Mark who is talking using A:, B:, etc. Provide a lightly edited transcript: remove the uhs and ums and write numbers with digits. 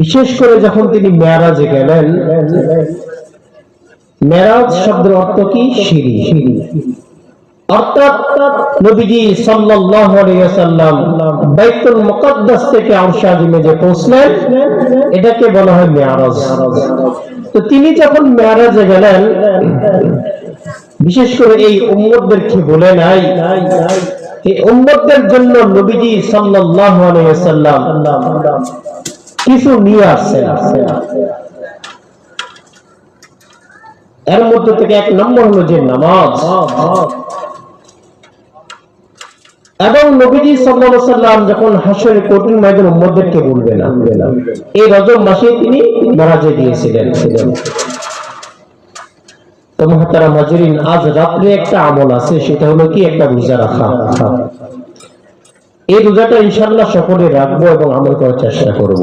A: বিশেষ করে যখন তিনি মেরাজে গেলেন, মেরাজ শব্দের অর্থ কি? সিঁড়ি। অর্থাৎ নবীজি সাল্লাল্লাহু আলাইহি ওয়াসাল্লাম বাইতুল মুকাদ্দাস থেকে আরশ আজিমে যে পৌঁছলেন, এটাকে বলা হয় মেরাজ। তো তিনি যখন মেরাজে গেলেন, বিশেষ করে এই উম্মতদেরকে বলে নাই, এই উম্মতদের জন্য নবীজি সাল্লাল্লাহু আলাইহি ওয়াসাল্লাম কিছু নিয়ে আসছেন। এর মধ্যে থেকে এক নম্বর হলো যে নামাজ। এবং নবীজি সাল্লাল্লাহু আলাইহি ওয়াসাল্লাম যখন হাশরের কঠিন ময়দানে উম্মতদেরকে বলবেন, এই রজব মাসে তিনি মেরাজে গিয়েছিলেন। তো মুহতারাম হাজিরিন, আজ রাত্রে একটা আমল আছে, সেটা হলো কি? একটা রোজা রাখা। এই রোজাটা ইনশাআল্লাহ সকলে রাখবো এবং আমল করার চেষ্টা করব।